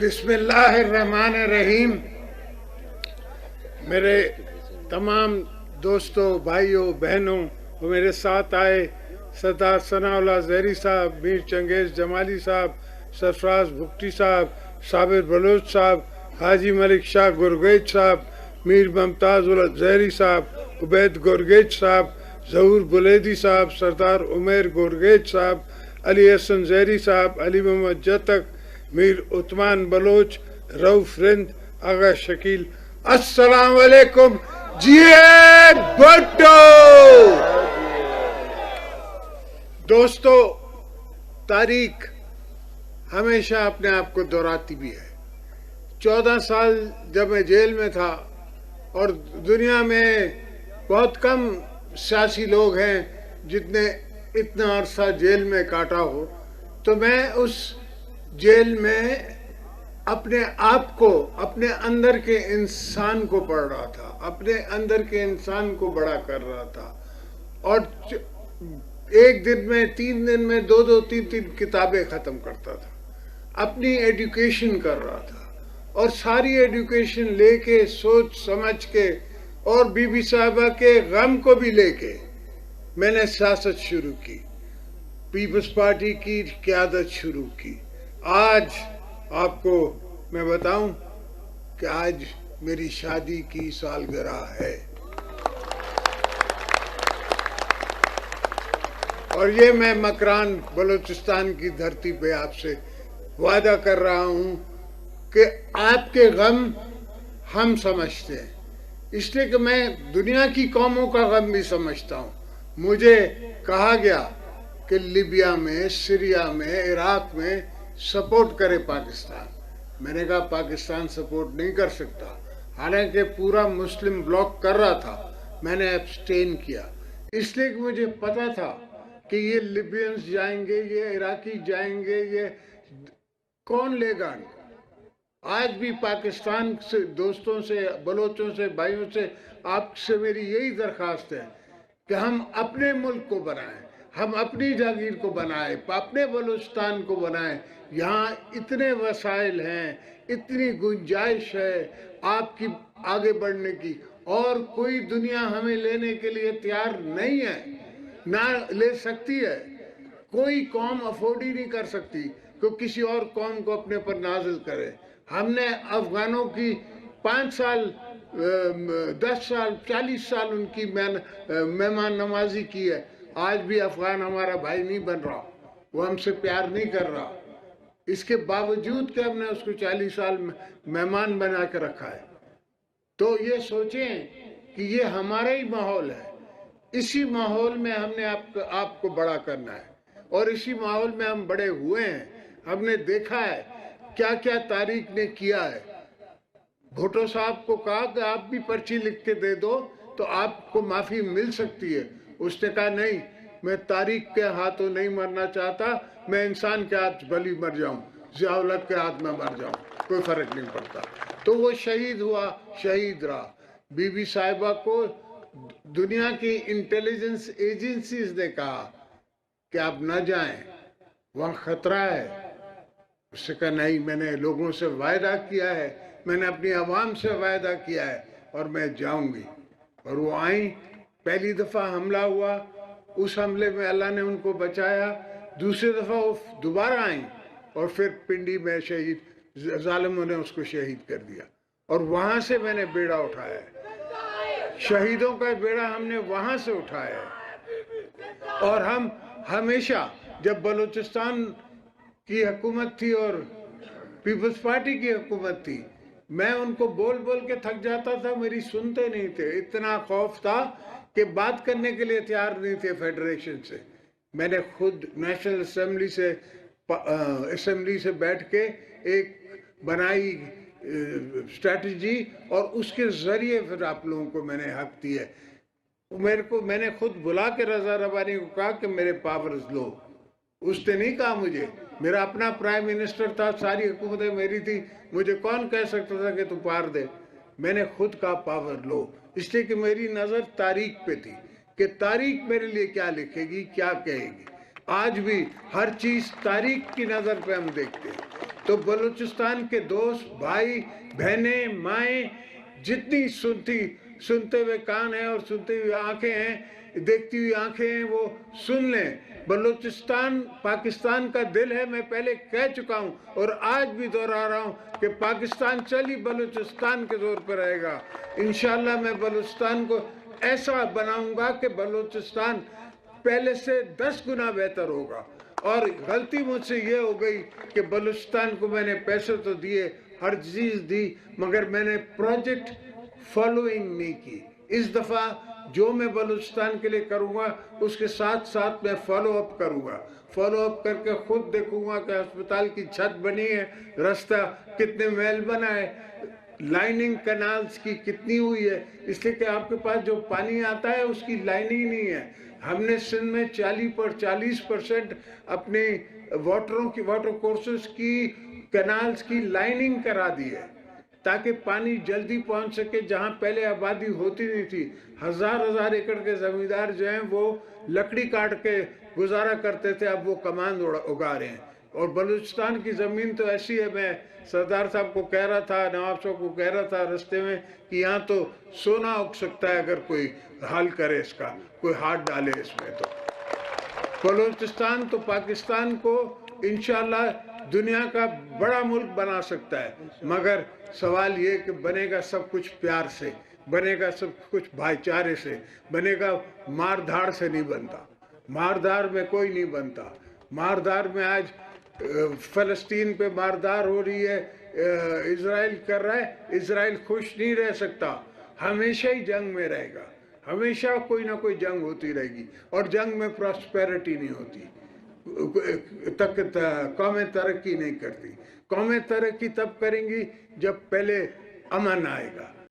बिस्मिल्लाहिर्रहमानिर्रहीम। मेरे तमाम दोस्तों, भाइयों, बहनों और मेरे साथ आए सरदार सनाउल्लाह ज़हरी साहब, मीर चंगेज़ जमाली साहब, सरफराज भुट्टी साहब, साबिर बलोच साहब, हाजी मलिक शाह गुरगेज साहब, मीर मुमताज़ उल ज़हरी साहब, उबैद गुरगेज साहब, ज़हूर बुलेदी साहब, सरदार उमेर गुरगेज साहब, अली हसन ज़हरी साहब, अली मोहम्मद जतक, मीर उस्मान बलोच, रऊफ रिंद, आगा शकील। अस्सलाम वालेकुम। जिए भुट्टो। दोस्तों, तारीख हमेशा अपने आप को दोहराती भी है। 14 साल जब मैं जेल में था और दुनिया में बहुत कम सियासी लोग हैं जितने इतना अरसा जेल में काटा हो, तो मैं उस जेल में अपने आप को, अपने अंदर के इंसान को पढ़ रहा था, अपने अंदर के इंसान को बड़ा कर रहा था। और एक दिन में, 3 दिन में 2-2, 3-3 किताबें ख़त्म करता था, अपनी एजुकेशन कर रहा था। और सारी एजुकेशन लेके, सोच समझ के और बीबी साहबा के गम को भी लेके मैंने सियासत शुरू की, पीपल्स पार्टी की क़यादत शुरू की। आज आपको मैं बताऊं कि आज मेरी शादी की सालगिरह है और ये मैं मकरान बलूचिस्तान की धरती पे आपसे वादा कर रहा हूं कि आपके गम हम समझते हैं, इसलिए कि मैं दुनिया की कौमों का गम भी समझता हूं। मुझे कहा गया कि लीबिया में, सीरिया में, इराक में सपोर्ट करे पाकिस्तान। मैंने कहा पाकिस्तान सपोर्ट नहीं कर सकता, हालांकि पूरा मुस्लिम ब्लॉक कर रहा था। मैंने एब्सटेन किया, इसलिए कि मुझे पता था कि ये लिबियंस जाएंगे, ये इराकी जाएंगे, ये कौन लेगा। आज भी पाकिस्तान से दोस्तों से, बलोचों से, भाइयों से, आपसे मेरी यही दरख्वास्त है कि हम अपने मुल्क को बनाएं, हम अपनी जागीर को बनाएं, अपने बलूचिस्तान को बनाएं। यहाँ इतने वसाइल हैं, इतनी गुंजाइश है आपकी आगे बढ़ने की, और कोई दुनिया हमें लेने के लिए तैयार नहीं है, ना ले सकती है। कोई कौम अफोर्ड ही नहीं कर सकती कि किसी और कौम को अपने पर नाजिल करे। हमने अफगानों की 5 साल, 10 साल, 40 साल उनकी मेहमान नवाजी की है। आज भी अफगान हमारा भाई नहीं बन रहा, वो हमसे प्यार नहीं कर रहा, इसके बावजूद कि हमने उसको 40 साल मेहमान बना के रखा है। तो ये सोचें कि ये हमारा ही माहौल है, इसी माहौल में हमने आपको बड़ा करना है और इसी माहौल में हम बड़े हुए हैं। हमने देखा है क्या क्या तारीख ने किया है। भुट्टो साहब को कहा कि आप भी पर्ची लिख के दे दो तो आपको माफ़ी मिल सकती है। उसने कहा नहीं, मैं तारीख के हाथों नहीं मरना चाहता, मैं इंसान के हाथ भली मर जाऊं, ज़िया-उल हक के हाथ में मर जाऊं, कोई फ़र्क नहीं पड़ता। तो वो शहीद हुआ, शहीद रहा। बीबी साहिबा को दुनिया की इंटेलिजेंस एजेंसीज ने कहा कि आप न जाएं, वहाँ ख़तरा है। उससे कहा नहीं, मैंने लोगों से वायदा किया है, मैंने अपनी आवाम से वायदा किया है और मैं जाऊंगी। और वो आई। पहली दफ़ा हमला हुआ, उस हमले में अल्लाह ने उनको बचाया। दूसरी दफ़ा वो दोबारा आई और फिर पिंडी में शहीद, जालिमों ने उसको शहीद कर दिया। और वहाँ से मैंने बेड़ा उठाया है, शहीदों का बेड़ा हमने वहाँ से उठाया है। और हम हमेशा, जब बलूचिस्तान की हुकूमत थी और पीपल्स पार्टी की हुकूमत थी, मैं उनको बोल बोल के थक जाता था, मेरी सुनते नहीं थे। इतना खौफ था कि बात करने के लिए तैयार नहीं थे फेडरेशन से। मैंने खुद नेशनल असेंबली से बैठ के एक बनाई स्ट्रैटेजी और उसके ज़रिए फिर आप लोगों को मैंने हक दिया। मैंने खुद बुला के रज़ा रब्बानी को कहा कि मेरे पावर्स लो। उसने नहीं कहा मुझे, मेरा अपना प्राइम मिनिस्टर था, सारी हुकूमतें मेरी थी, मुझे कौन कह सकता था कि तू पार दे। मैंने खुद कहा पावर लो, इसलिए कि मेरी नज़र तारीख पे थी कि तारीख मेरे लिए क्या लिखेगी, क्या कहेगी। आज भी हर चीज़ तारीख की नज़र पे हम देखते हैं। तो तो बलूचिस्तान के दोस्त, भाई, बहनें, माएँ, जितनी सुनते हुए कान हैं और सुनती हुई आंखें हैं, देखती हुई आंखें हैं, वो सुन लें। बलूचिस्तान पाकिस्तान का दिल है, मैं पहले कह चुका हूं और आज भी दोहरा रहा हूं कि पाकिस्तान चल ही बलूचिस्तान के जोर पर रहेगा। इंशाल्लाह मैं बलूचिस्तान को ऐसा बनाऊंगा कि बलूचिस्तान पहले से 10 गुना बेहतर होगा। और गलती मुझसे ये हो गई कि बलूचिस्तान को मैंने पैसे तो दिए, हर चीज दी, मगर मैंने प्रोजेक्ट फॉलोइंग नहीं की। इस दफा जो मैं बलूचिस्तान के लिए करूंगा उसके साथ साथ मैं फॉलो अप करूंगा। फॉलो अप करके खुद देखूंगा कि अस्पताल की छत बनी है, रास्ता कितने मैल बना है, लाइनिंग कैनाल्स की कितनी हुई है, इसलिए कि आपके पास जो पानी आता है उसकी लाइनिंग नहीं है। हमने सिंध में 40% अपने वाटर कोर्सेस की कैनाल्स की लाइनिंग करा दी है ताकि पानी जल्दी पहुंच सके। जहां पहले आबादी होती नहीं थी, हजार एकड़ के जमींदार जो हैं वो लकड़ी काट के गुजारा करते थे, अब वो कमान उगा रहे हैं। और बलूचिस्तान की ज़मीन तो ऐसी है, मैं सरदार साहब को कह रहा था, नवाब साहब को कह रहा था रास्ते में कि यहाँ तो सोना उग सकता है अगर कोई हल करे इसका, कोई हाथ डाले इसमें। तो बलूचिस्तान तो पाकिस्तान को इंशाल्लाह दुनिया का बड़ा मुल्क बना सकता है, मगर सवाल ये कि बनेगा सब कुछ प्यार से, बनेगा सब कुछ भाईचारे से, बनेगा मार धाड़ से नहीं बनता। मारधाड़ में कोई नहीं बनता। मारधाड़ में आज फलस्तीन पे मारधाड़ हो रही है, इजराइल कर रहा है, इजराइल खुश नहीं रह सकता, हमेशा ही जंग में रहेगा, हमेशा कोई ना कोई जंग होती रहेगी और जंग में प्रॉस्पेरिटी नहीं होती, कौमें तरक्की नहीं करती। कौमें तरक्की तब करेंगी जब पहले अमन आएगा।